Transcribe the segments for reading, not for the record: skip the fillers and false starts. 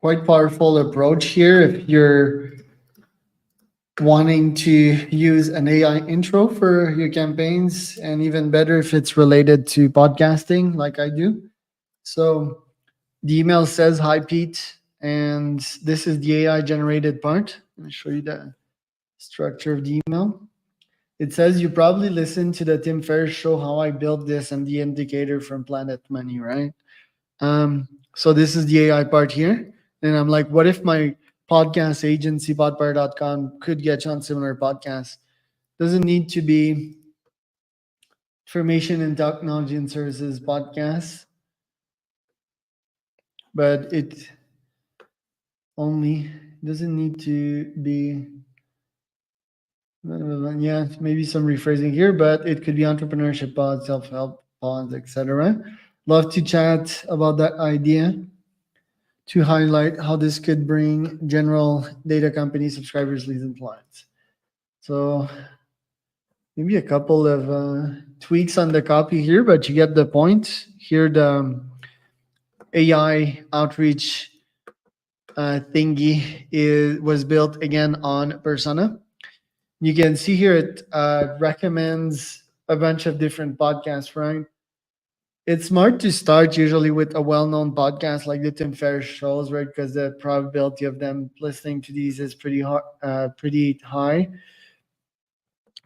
quite powerful approach here if you're wanting to use an AI intro for your campaigns, and even better if it's related to podcasting like I do. So the email says, "Hi, Pete," and this is the AI generated part. Let me show you the structure of the email. It says, "You probably listened to the Tim Ferriss Show, how I built this and the indicator from Planet Money," right? So this is the AI part here. And I'm like, what if my podcast agency, podpire.com, could get you on similar podcasts? Doesn't need to be information and technology and services podcasts, but it only doesn't need to be, yeah, maybe some rephrasing here, but it could be entrepreneurship pods, self-help pods, etc. Love to chat about that idea to highlight how this could bring general data company subscribers, leads, and clients. So maybe a couple of tweaks on the copy here, but you get the point. Here, the AI outreach thingy was built again on Persona. You can see here it recommends a bunch of different podcasts, right? It's smart to start usually with a well-known podcast like the Tim Ferriss shows, right? Because the probability of them listening to these is pretty high.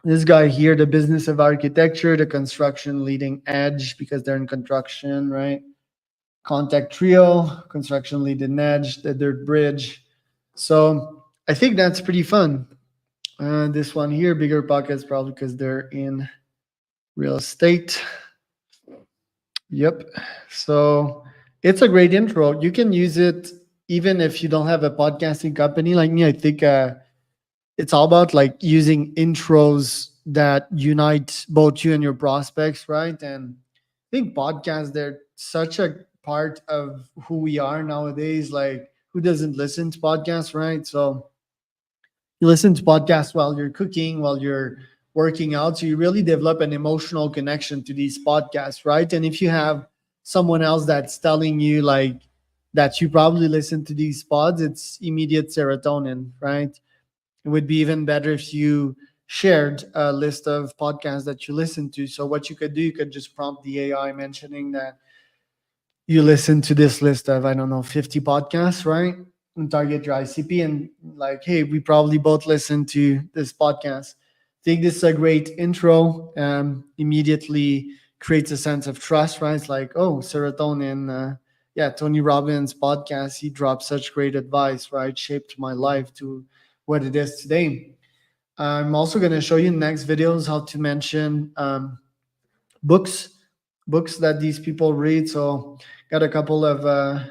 This guy here, the business of architecture, the construction leading edge, because they're in construction, right? Contact Trio, construction leading edge, the dirt bridge. So I think that's pretty fun. This one here, bigger pockets, probably because they're in real estate. Yep. So it's a great intro. You can use it even if you don't have a podcasting company like me. I think it's all about like using intros that unite both you and your prospects, right? And I think podcasts, they're such a part of who we are nowadays. Like, who doesn't listen to podcasts, right? So you listen to podcasts while you're cooking, while you're working out. So you really develop an emotional connection to these podcasts, right? And if you have someone else that's telling you like that you probably listen to these pods, it's immediate serotonin, right? It would be even better if you shared a list of podcasts that you listen to. So what you could do, you could just prompt the AI mentioning that you listen to this list of, I don't know, 50 podcasts, right? And target your ICP and like, hey, we probably both listen to this podcast. I think this is a great intro. Immediately creates a sense of trust, right? It's like, oh, serotonin. Yeah, Tony Robbins podcast, he dropped such great advice, right? Shaped my life to what it is today. I'm also going to show you in the next videos how to mention books that these people read. So got a couple of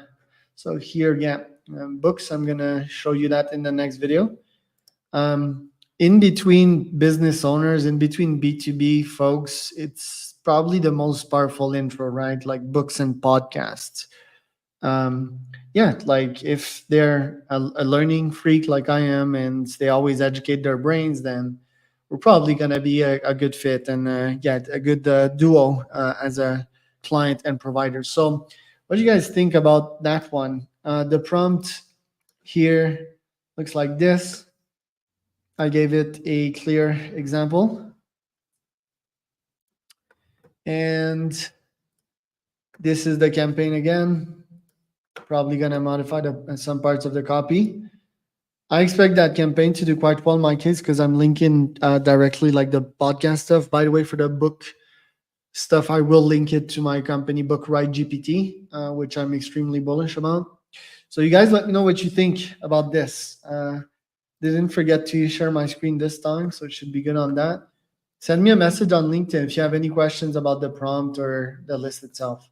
so here, yeah, books. I'm gonna show you that in the next video. In between business owners, in between B2B folks, it's probably the most powerful intro, right? Like books and podcasts. um, yeah, like if they're a learning freak like I am and they always educate their brains, then we're probably going to be a good fit and yeah, a good duo as a client and provider. So what do you guys think about that one? The prompt here looks like this. I gave it a clear example. And this is the campaign again. Probably going to modify some parts of the copy. I expect that campaign to do quite well in my case because I'm linking directly like the podcast stuff. By the way, for the book stuff, I will link it to my company book, Write GPT, which I'm extremely bullish about. So you guys let me know what you think about this. Didn't forget to share my screen this time, so it should be good on that. Send me a message on LinkedIn if you have any questions about the prompt or the list itself.